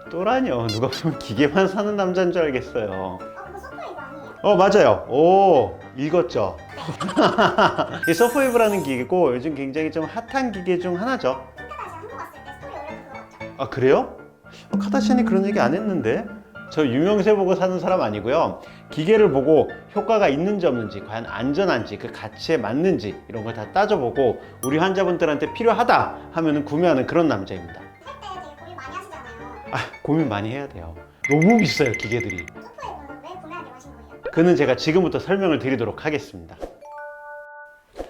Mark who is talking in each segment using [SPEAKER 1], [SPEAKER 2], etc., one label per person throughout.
[SPEAKER 1] 또라뇨. 누가 보면 기계만 사는 남자인 줄 알겠어요.
[SPEAKER 2] 그거 소프웨이브 아니에요?
[SPEAKER 1] 맞아요. 오, 읽었죠. 이 서프웨이브라는 기계고 요즘 굉장히 좀 핫한 기계 중 하나죠.
[SPEAKER 2] 핑크다시 한국 왔을 때 스토리 올려준 거 맞죠?
[SPEAKER 1] 아, 그래요? 카다시안이 그런 얘기 안 했는데? 저 유명세 보고 사는 사람 아니고요. 기계를 보고 효과가 있는지 없는지, 과연 안전한지, 그 가치에 맞는지 이런 걸 다 따져보고 우리 환자분들한테 필요하다 하면은 구매하는 그런 남자입니다.
[SPEAKER 2] 살 때 되게 고민 많이 하시잖아요.
[SPEAKER 1] 아, 고민 많이 해야 돼요. 너무 비싸요, 기계들이.
[SPEAKER 2] 소프웨이브는 왜 구매하게 되신 거예요?
[SPEAKER 1] 그는 제가 지금부터 설명을 드리도록 하겠습니다.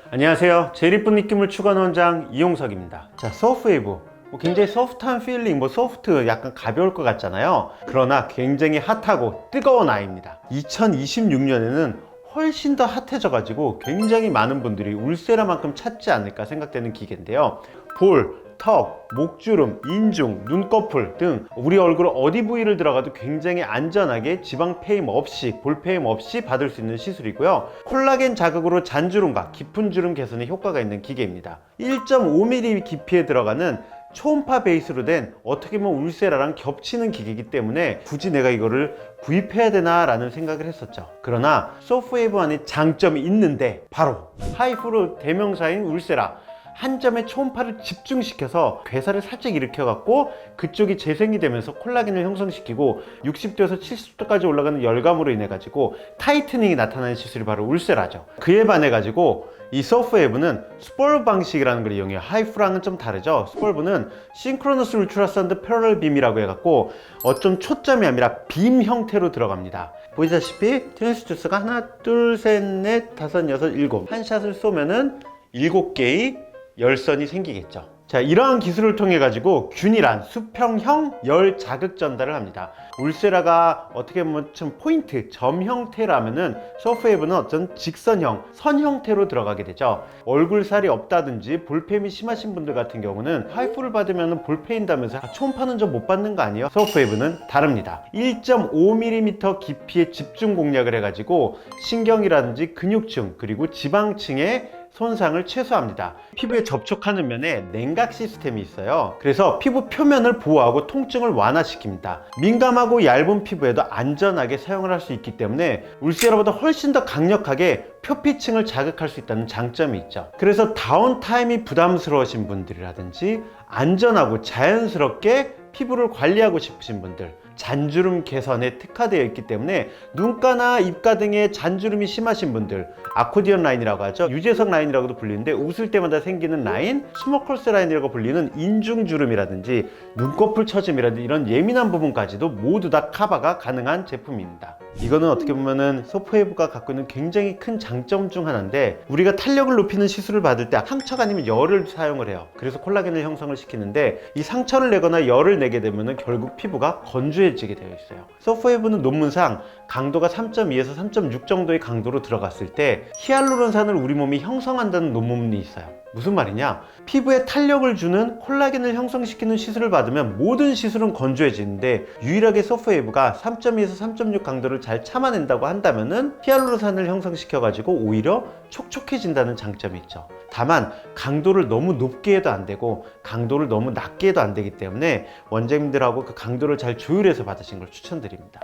[SPEAKER 1] 안녕하세요. 제일 이쁜 느낌을 추구하는 원장 이용석입니다. 자, 서프웨이브. 굉장히 소프트한 필링, 소프트, 약간 가벼울 것 같잖아요. 그러나 굉장히 핫하고 뜨거운 아이입니다. 2026년에는 훨씬 더 핫해져 가지고 굉장히 많은 분들이 울세라만큼 찾지 않을까 생각되는 기계인데요. 볼, 턱, 목주름, 인중, 눈꺼풀 등 우리 얼굴 어디 부위를 들어가도 굉장히 안전하게 지방 패임 없이, 볼 패임 없이 받을 수 있는 시술이고요. 콜라겐 자극으로 잔주름과 깊은 주름 개선에 효과가 있는 기계입니다. 1.5mm 깊이에 들어가는 초음파 베이스로 된 어떻게 보면 울세라랑 겹치는 기계이기 때문에 굳이 내가 이거를 구입해야 되나 라는 생각을 했었죠. 그러나 소프웨이브 안에 장점이 있는데 바로 하이프로 대명사인 울세라 한 점에 초음파를 집중시켜서 괴사를 살짝 일으켜 갖고 그쪽이 재생이 되면서 콜라겐을 형성시키고 60도에서 70도까지 올라가는 열감으로 인해 가지고 타이트닝이 나타나는 시술이 바로 울세라죠. 그에 반해 가지고 이 서프웨이브는 스폴브 방식이라는 걸 이용해요. 하이프랑은 좀 다르죠. 스폴브는 싱크로너스 울트라사운드 패러럴 빔이라고 해갖고 어쩜 초점이 아니라 빔 형태로 들어갑니다. 보시다시피 트랜스듀서가 하나, 둘, 셋, 넷, 다섯, 여섯, 일곱 한 샷을 쏘면은 7개의 열선이 생기겠죠. 자, 이러한 기술을 통해 가지고 균일한 수평형 열 자극 전달을 합니다. 울세라가 어떻게 보면 좀 포인트, 점 형태라면은 서프웨이브는 어떤 직선형, 선 형태로 들어가게 되죠. 얼굴살이 없다든지 볼펜이 심하신 분들 같은 경우는 하이프를 받으면 볼 패인다면서 초음파는 좀 못 받는 거 아니에요? 서프웨이브는 다릅니다. 1.5mm 깊이의 집중 공략을 해가지고 신경이라든지 근육층 그리고 지방층에 손상을 최소화합니다. 피부에 접촉하는 면에 냉각 시스템이 있어요. 그래서 피부 표면을 보호하고 통증을 완화시킵니다. 민감하고 얇은 피부에도 안전하게 사용을 할 수 있기 때문에 울세라보다 훨씬 더 강력하게 표피층을 자극할 수 있다는 장점이 있죠. 그래서 다운타임이 부담스러우신 분들이라든지 안전하고 자연스럽게 피부를 관리하고 싶으신 분들, 잔주름 개선에 특화되어 있기 때문에 눈가나 입가 등의 잔주름이 심하신 분들, 아코디언 라인이라고 하죠. 유재석 라인이라고도 불리는데 웃을 때마다 생기는 라인, 스모컬스 라인이라고 불리는 인중주름이라든지 눈꺼풀 처짐이라든지 이런 예민한 부분까지도 모두 다 커버가 가능한 제품입니다. 이거는 어떻게 보면은 서프웨이브가 갖고 있는 굉장히 큰 장점 중 하나인데 우리가 탄력을 높이는 시술을 받을 때 상처가 아니면 열을 사용을 해요. 그래서 콜라겐을 형성을 시키는데 이 상처를 내거나 열을 내게 되면은 결국 피부가 건조해지게 되어 있어요. 서프웨이브는 논문상 강도가 3.2에서 3.6 정도의 강도로 들어갔을 때 히알루론산을 우리 몸이 형성한다는 논문이 있어요. 무슨 말이냐? 피부에 탄력을 주는 콜라겐을 형성시키는 시술을 받으면 모든 시술은 건조해지는데 유일하게 서프웨이브가 3.2에서 3.6 강도를 잘 참아낸다고 한다면은 히알루론산을 형성시켜 가지고 오히려 촉촉해진다는 장점이 있죠. 다만 강도를 너무 높게 해도 안 되고 강도를 너무 낮게 해도 안 되기 때문에 원장님들하고 그 강도를 잘 조율해서 받으신 걸 추천드립니다.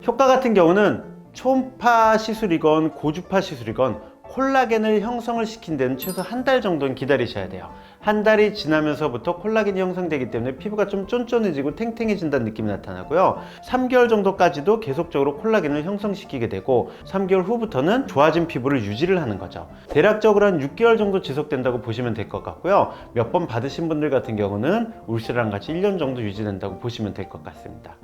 [SPEAKER 1] 효과 같은 경우는 초음파 시술이건 고주파 시술이건 콜라겐을 형성을 시킨 데는 최소 한 달 정도는 기다리셔야 돼요. 한 달이 지나면서부터 콜라겐이 형성되기 때문에 피부가 좀 쫀쫀해지고 탱탱해진다는 느낌이 나타나고요. 3개월 정도까지도 계속적으로 콜라겐을 형성시키게 되고 3개월 후부터는 좋아진 피부를 유지를 하는 거죠. 대략적으로 한 6개월 정도 지속된다고 보시면 될 것 같고요. 몇 번 받으신 분들 같은 경우는 울세라랑 같이 1년 정도 유지된다고 보시면 될 것 같습니다.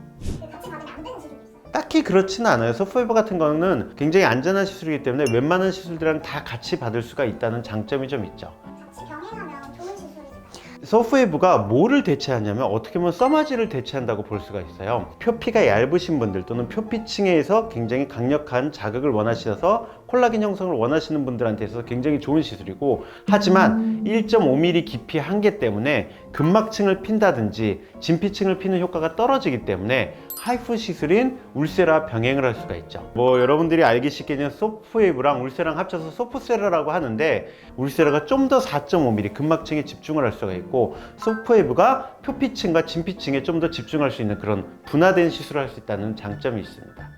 [SPEAKER 2] 같이 받으면 안 되는 시술이 있어요?
[SPEAKER 1] 딱히 그렇지는 않아요. 서프웨이브 같은 거는 굉장히 안전한 시술이기 때문에 웬만한 시술들이랑 다 같이 받을 수가 있다는 장점이 좀 있죠.
[SPEAKER 2] 같이 병행하면 좋은 시술이잖아요.
[SPEAKER 1] 서프웨이브가 뭐를 대체하냐면 어떻게 보면 써마지를 대체한다고 볼 수가 있어요. 표피가 얇으신 분들 또는 표피층에서 굉장히 강력한 자극을 원하셔서 콜라겐 형성을 원하시는 분들한테 있어서 굉장히 좋은 시술이고, 하지만 1.5mm 깊이 한계 때문에 근막층을 핀다든지 진피층을 피는 효과가 떨어지기 때문에 하이프 시술인 울세라 병행을 할 수가 있죠. 뭐 여러분들이 알기 쉽게 그냥 소프웨이브랑 울세라랑 합쳐서 소프세라라고 하는데, 울세라가 좀 더 4.5mm 근막층에 집중을 할 수가 있고, 소프웨이브가 표피층과 진피층에 좀 더 집중할 수 있는 그런 분화된 시술을 할 수 있다는 장점이 있습니다.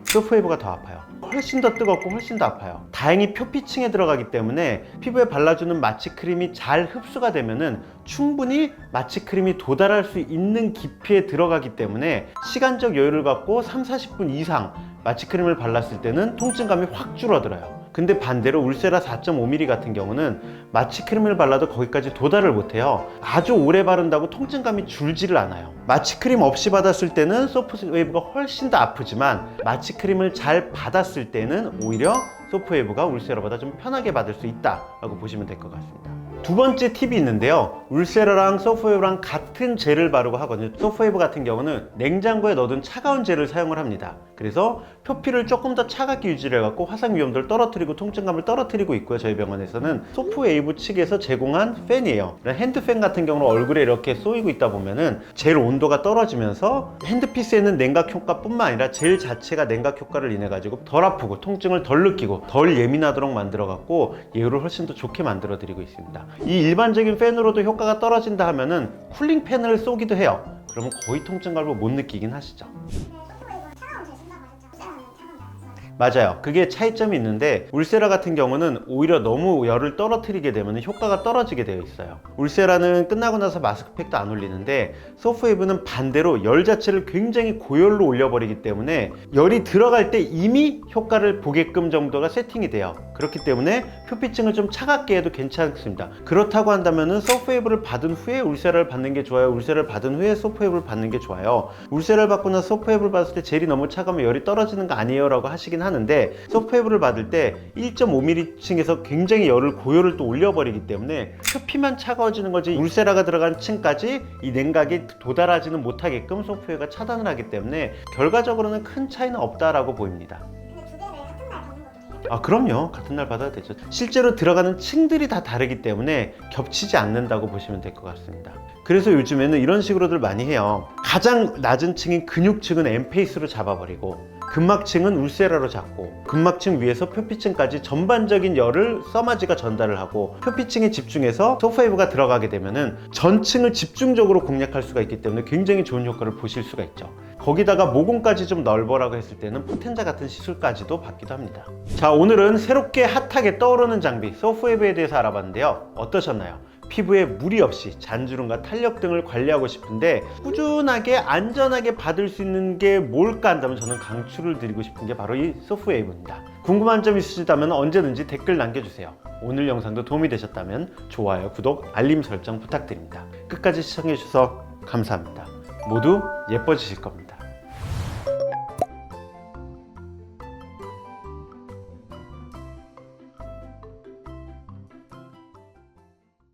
[SPEAKER 1] 소프웨이브가 더 아파요. 훨씬 더 뜨겁고 훨씬 더 아파요. 다행히 표피층에 들어가기 때문에 피부에 발라주는 마취 크림이 잘 흡수가 되면은 충분히 마취 크림이 도달할 수 있는 깊이에 들어가기 때문에 시간적 여유를 갖고 30-40분 이상 마취 크림을 발랐을 때는 통증감이 확 줄어들어요. 근데 반대로 울세라 4.5mm 같은 경우는 마취 크림을 발라도 거기까지 도달을 못해요. 아주 오래 바른다고 통증감이 줄지를 않아요. 마취 크림 없이 받았을 때는 소프웨이브가 훨씬 더 아프지만, 마취 크림을 잘 받았을 때는 오히려 소프웨이브가 울세라보다 좀 편하게 받을 수 있다라고 보시면 될 것 같습니다. 두 번째 팁이 있는데요, 울세라랑 소프웨이브랑 같은 젤을 바르고 하거든요. 소프웨이브 같은 경우는 냉장고에 넣어둔 차가운 젤을 사용을 합니다. 그래서 표피를 조금 더 차갑게 유지를 해갖고 화상 위험도를 떨어뜨리고 통증감을 떨어뜨리고 있고요. 저희 병원에서는 소프웨이브 측에서 제공한 팬이에요. 핸드팬 같은 경우는 얼굴에 이렇게 쏘이고 있다 보면은 젤 온도가 떨어지면서 핸드피스에는 냉각 효과뿐만 아니라 젤 자체가 냉각 효과를 인해 가지고 덜 아프고 통증을 덜 느끼고 덜 예민하도록 만들어 갖고 예후를 훨씬 더 좋게 만들어 드리고 있습니다. 이 일반적인 팬으로도 효과가 떨어진다 하면은 쿨링 팬을 쏘기도 해요. 그러면 거의 통증감을 못 느끼긴 하시죠.
[SPEAKER 2] 소프웨이브는 차가운 젤 쓴다고 하셨죠? 울세라는 차가운 젤안 써요.
[SPEAKER 1] 맞아요. 그게 차이점이 있는데, 울세라 같은 경우는 오히려 너무 열을 떨어뜨리게 되면 효과가 떨어지게 되어 있어요. 울세라는 끝나고 나서 마스크팩도 안 올리는데, 소프웨이브는 반대로 열 자체를 굉장히 고열로 올려버리기 때문에 열이 들어갈 때 이미 효과를 보게끔 정도가 세팅이 돼요. 그렇기 때문에 표피층을 좀 차갑게 해도 괜찮습니다. 그렇다고 한다면은 소프웨이브를 받은 후에 울세라를 받는 게 좋아요? 울세라를 받은 후에 소프웨이브를 받는 게 좋아요? 울세라를 받고 나서 소프웨이브를 받을 때 젤이 너무 차가우면 열이 떨어지는 거 아니에요? 라고 하시긴 하는데, 소프웨이브를 받을 때 1.5mm 층에서 굉장히 열을 고열을 또 올려버리기 때문에 표피만 차가워지는 거지, 울세라가 들어간 층까지 이 냉각이 도달하지는 못하게끔 소프웨이브가 차단을 하기 때문에 결과적으로는 큰 차이는 없다라고 보입니다.
[SPEAKER 2] 근데 두 개를 같은 날 받는 것도 돼요?
[SPEAKER 1] 아, 그럼요. 같은 날 받아도 되죠. 실제로 들어가는 층들이 다 다르기 때문에 겹치지 않는다고 보시면 될 것 같습니다. 그래서 요즘에는 이런 식으로들 많이 해요. 가장 낮은 층인 근육층은 엠페이스로 잡아버리고, 근막층은 울세라로 잡고, 근막층 위에서 표피층까지 전반적인 열을 써마지가 전달을 하고, 표피층에 집중해서 소프웨이브가 들어가게 되면은 전층을 집중적으로 공략할 수가 있기 때문에 굉장히 좋은 효과를 보실 수가 있죠. 거기다가 모공까지 좀 넓어라고 했을 때는 포텐자 같은 시술까지도 받기도 합니다. 자, 오늘은 새롭게 핫하게 떠오르는 장비 소프웨이브에 대해서 알아봤는데요. 어떠셨나요? 피부에 무리 없이 잔주름과 탄력 등을 관리하고 싶은데 꾸준하게 안전하게 받을 수 있는 게 뭘까 한다면, 저는 강추를 드리고 싶은 게 바로 이 소프웨이브입니다. 궁금한 점 있으시다면 언제든지 댓글 남겨주세요. 오늘 영상도 도움이 되셨다면 좋아요, 구독, 알림 설정 부탁드립니다. 끝까지 시청해주셔서 감사합니다. 모두 예뻐지실 겁니다.